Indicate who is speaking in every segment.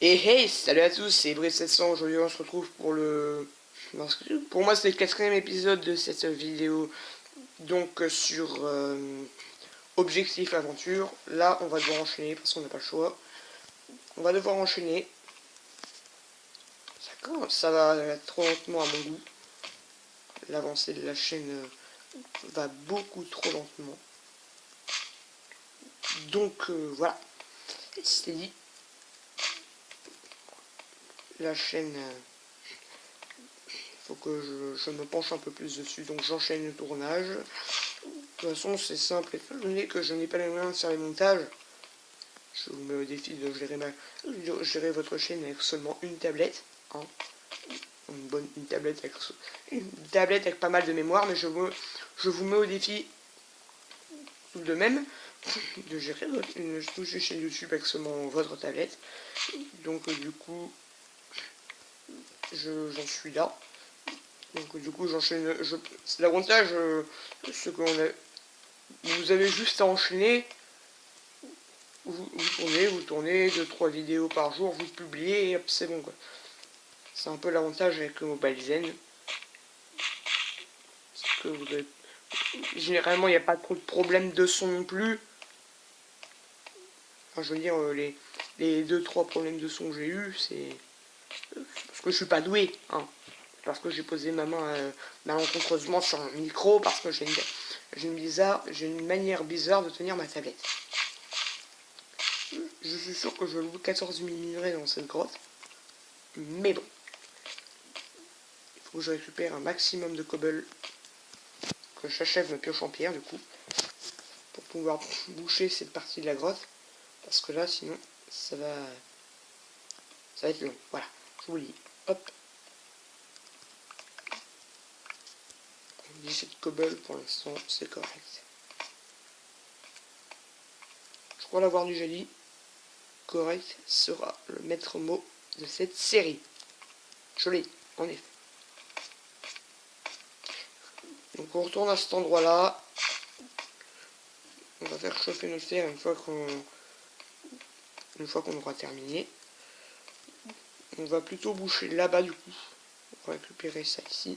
Speaker 1: Et hey, salut à tous, c'est Brice700. Aujourd'hui on se retrouve pour le... Pour moi c'est le quatrième épisode de cette vidéo. Donc sur Objectif Aventure. Là on va devoir enchaîner parce qu'on n'a pas le choix. On va devoir enchaîner. Ça va trop lentement à mon goût. L'avancée de la chaîne va beaucoup trop lentement. Donc voilà, c'est dit. La chaîne... faut que je me penche un peu plus dessus. Donc j'enchaîne le tournage. De toute façon, c'est simple. Étant donné que je n'ai pas les moyens de faire les montages, je vous mets au défi de gérer votre chaîne avec seulement une tablette. Hein. Une tablette avec pas mal de mémoire, mais je vous mets au défi tout de même de gérer une chaîne YouTube avec seulement votre tablette. Donc du coup, j'en suis là. Donc du coup, j'enchaîne. L'avantage, ce qu'on a, vous avez juste à enchaîner. Vous tournez 2-3 vidéos par jour, vous publiez et hop, c'est bon quoi. C'est un peu l'avantage avec le Mobile Zen. Parce que généralement, il n'y a pas trop de problèmes de son non plus. Enfin, je veux dire, les 2-3 problèmes de son que j'ai eu, c'est parce que je suis pas doué. Hein. Parce que j'ai posé ma main malencontreusement sur un micro, parce que j'ai une manière bizarre de tenir ma tablette. Je suis sûr que je loue 14 000 dans cette grotte. Mais bon. Il faut que je récupère un maximum de cobble. Que j'achève ma pioche en pierre du coup. Pour pouvoir boucher cette partie de la grotte. Parce que là sinon ça va être long. Voilà. Je vous le dis. Hop. 17 cobble pour l'instant, c'est correct. Je crois l'avoir déjà dit. Correct sera le maître mot de cette série. Je l'ai dit, en effet. Donc on retourne à cet endroit là. On va faire chauffer notre fer une fois qu'on aura terminé. On va plutôt boucher là-bas du coup. On va récupérer ça ici.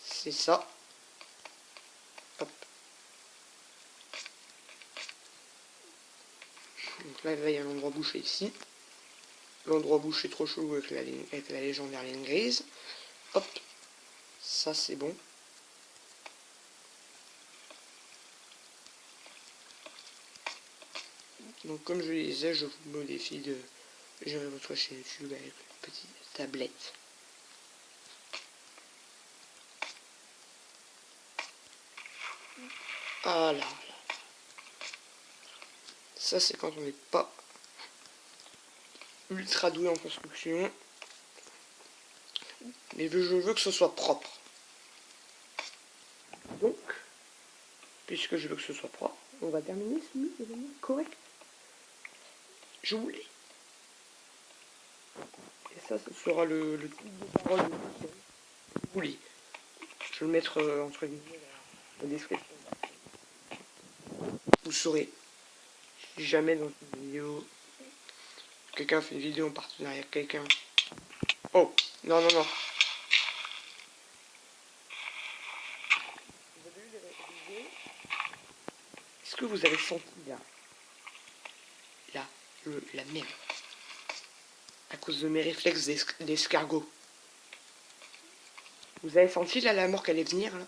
Speaker 1: C'est ça. Hop. Donc là, il y a l'endroit bouché ici. L'endroit bouché trop chelou avec la légendaire ligne grise. Hop. Ça, c'est bon. Donc comme je le disais, je vous mets au défi de gérer votre chaîne YouTube avec une petite tablette. Ah là. Ça c'est quand on n'est pas ultra doué en construction. Mais je veux que ce soit propre. Donc, puisque je veux que ce soit propre, on va terminer ce mur de manière correcte. Je voulais. Et ça, ce sera le type de parole de vous voulez. Je vais le mettre entre guillemets la description. Vous saurez. Si jamais dans une vidéo, quelqu'un fait une vidéo en partenariat avec quelqu'un. Oh, non. Est-ce que vous avez senti la merde à cause de mes réflexes d'escargot? Vous avez senti là la mort qu'elle allait venir là?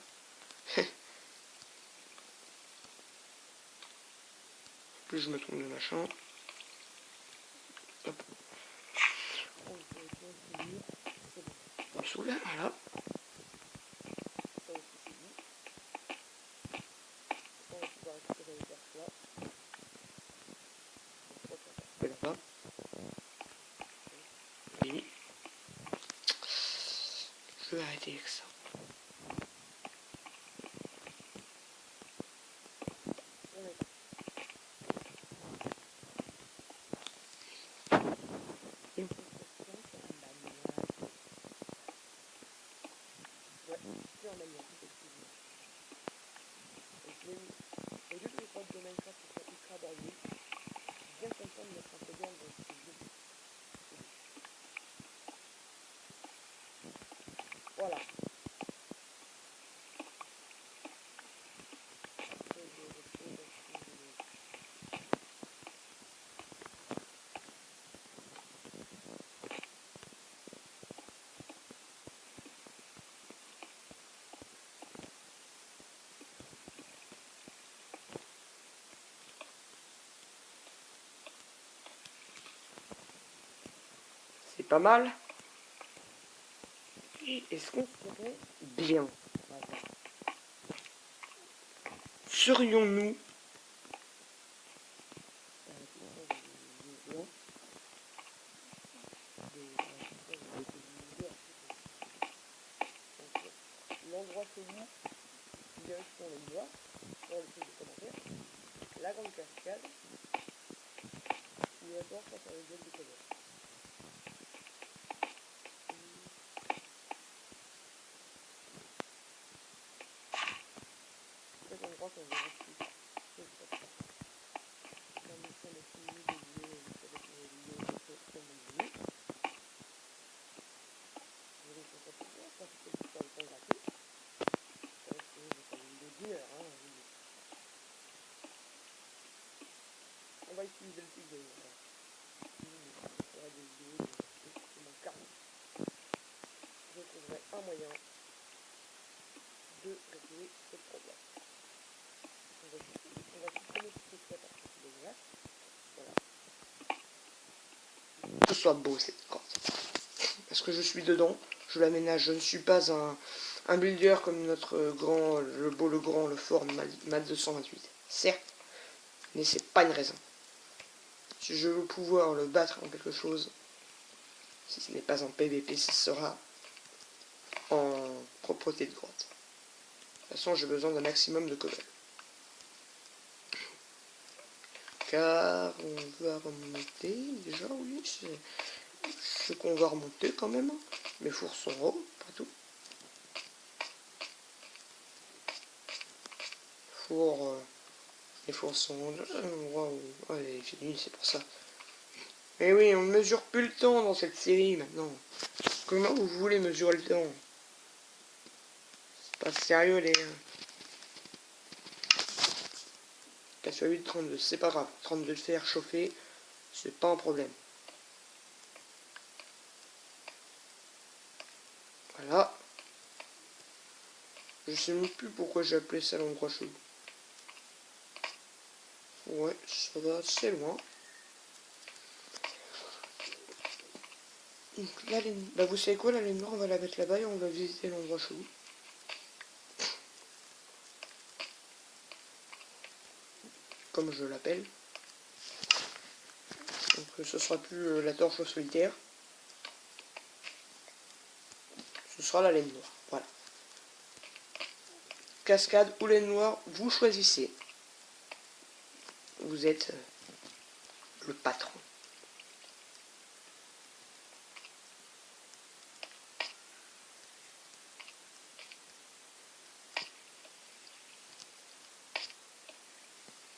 Speaker 1: Plus je me trompe de machin. Hop. Sous là, voilà. Là-bas. Oui. Je vais arrêter avec ça. c'est pas mal. Et est-ce qu'on serait bien? Serions-nous l'endroit chelou, direction le bois, pour le truc de commentaire, la grande cascade, ou d'abord ça sur les blocs de cover. Cet endroit qu'on verra plus. La mission est finie de jouer avec mes vidéos sur mon menu. Je vais vous dire, ça fait que sur le temps gratuit. Ça va essayer de faire une vidéo d'une heure, hein, la vidéo. On va utiliser le pic de des vidéos de mon carnet. Je trouverai un moyen de régler ce problème. On va supprimer ce truc-là parce que c'est dégueulasse. Voilà. Que ce soit beau cette corde. Parce que je suis dedans, je l'aménage. Je ne suis pas un builder comme notre grand, le beau, le grand, le fort Mat 228. Certes, mais c'est pas une raison. Si je veux pouvoir le battre en quelque chose, si ce n'est pas en PVP, ce sera en propreté de grotte. De toute façon, j'ai besoin d'un maximum de cobble. Car on va remonter, déjà, oui, c'est ce qu'on va remonter quand même. Mes fours sont hauts, pas tout. Les fours sont waouh, ouais, j'ai fini, c'est pour ça. Mais oui, on ne mesure plus le temps dans cette série maintenant. Comment vous voulez mesurer le temps? C'est pas sérieux les... Qu'à soit 8, 32, c'est pas grave. 32 de fer chauffer, c'est pas un problème. Voilà. Je sais même plus pourquoi j'ai appelé ça l'endroit chelou. Ouais, ça va assez loin. Donc là, bah vous savez quoi, la laine noire, on va la mettre là-bas et on va visiter l'endroit chelou. Comme je l'appelle. Donc ce sera plus la torche au solitaire. Ce sera la laine noire. Voilà. Cascade ou laine noire, vous choisissez. Vous êtes le patron.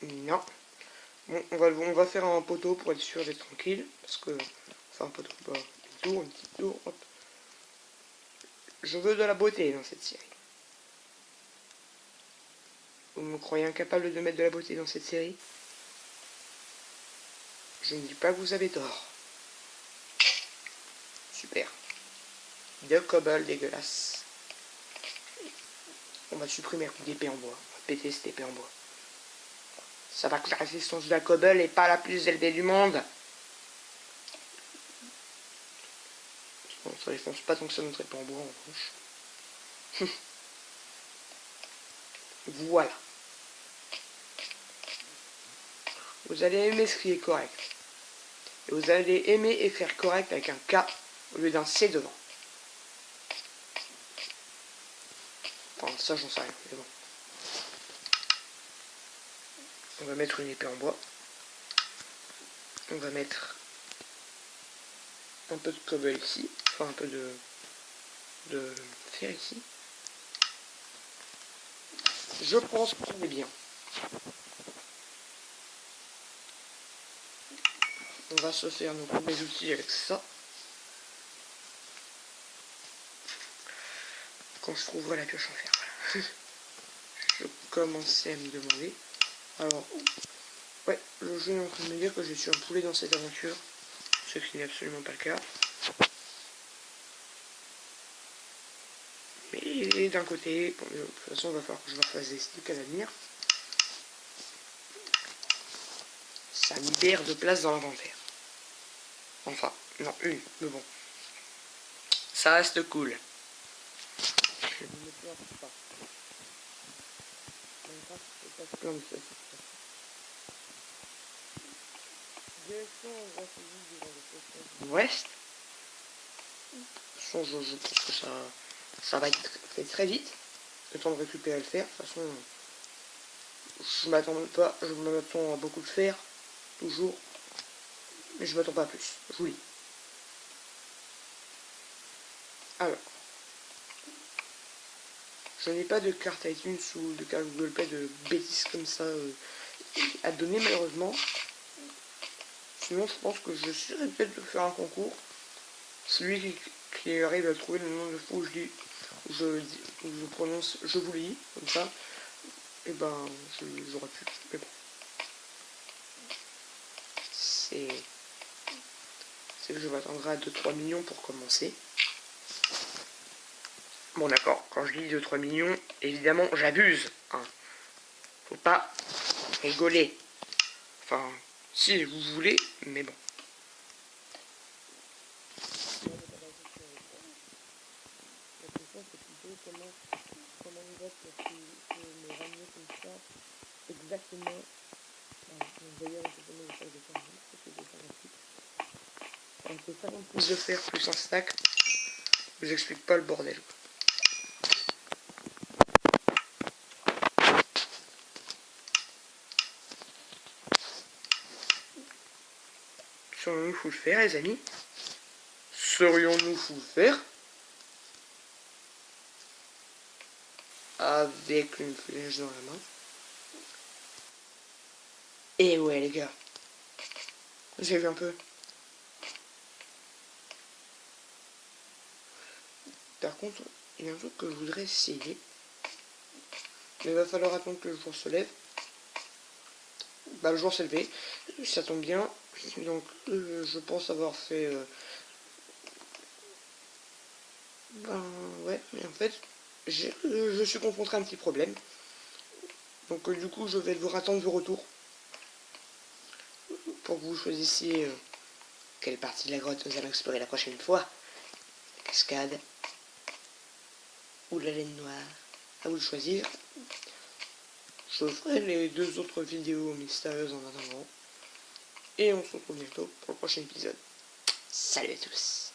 Speaker 1: Non. Bon, on va faire un poteau pour être sûr d'être tranquille. Parce que... Enfin, un poteau, bah, une petite tour, hop. Je veux de la beauté dans cette série. Vous me croyez incapable de mettre de la beauté dans cette série? Je ne dis pas que vous avez tort. Super. De cobble dégueulasse. On va supprimer un coup d'épée en bois. On va péter cette épée en bois. Ça va que la résistance de la cobble n'est pas la plus élevée du monde. Bon, ça défonce pas tant que ça notre épée en bois en revanche. Voilà. Vous allez aimer ce qui est correct. Et vous allez aimer écrire correct avec un K au lieu d'un C devant. Enfin, ça j'en sais rien, mais bon. On va mettre une épée en bois. On va mettre un peu de cobble ici. Enfin, un peu de fer ici. Je pense qu'on est bien. On va se faire nos premiers outils avec ça. Quand je trouverai la pioche en fer. Voilà. Je commençais à me demander. Alors, ouais, le jeu est en train de me dire que je suis un poulet dans cette aventure. Ce qui n'est absolument pas le cas. Mais d'un côté, bon, de toute façon, il va falloir que je me refasse des sticks à l'avenir. Ça libère de place dans l'inventaire. Enfin, non, une, mais bon. ça reste cool. Je ne me plains pas. Minecraft, c'est pas plein de choses. Direction ouest. De toute façon, je pense que ça va être fait très vite. Le temps de récupérer le fer. De toute façon, je m'attends à beaucoup de fer, toujours. Mais je m'attends pas à plus. Je vous lis. Alors, je n'ai pas de carte iTunes ou de carte Google Play de bêtises comme ça à donner malheureusement. Sinon, je pense que je serais peut-être de faire un concours. Celui qui arrive à trouver le nom de fou où je prononce, je vous lis, comme ça, et ben, j'aurais pu. Mais bon, c'est que je m'attendrai à 2-3 millions pour commencer. Bon, d'accord, quand je dis 2-3 millions, évidemment, j'abuse. Hein. Faut pas rigoler. Enfin, si vous voulez, mais bon. La question c'est plutôt comment on va pour me ramener comme ça exactement. D'ailleurs, je vais me faire de faire un peu 50 pouces de fer plus un stack. Je vous explique pas le bordel. Serions-nous fous le faire, les amis? Serions-nous fous le faire? Avec une flèche dans la main. Et ouais, les gars. Vous avez vu un peu? Par contre, il y a un truc que je voudrais essayer. Mais il va falloir attendre que le jour se lève. Bah, le jour s'est levé. Ça tombe bien. Donc, je pense avoir fait... Ben, ouais, mais en fait, je suis confronté à un petit problème. Donc, du coup, je vais devoir attendre vos retours. Pour que vous choisissiez quelle partie de la grotte nous allons explorer la prochaine fois. La cascade ou la laine noire. À vous de choisir. Je ferai les 2 autres vidéos mystérieuses en attendant. Et on se retrouve bientôt pour le prochain épisode. Salut à tous!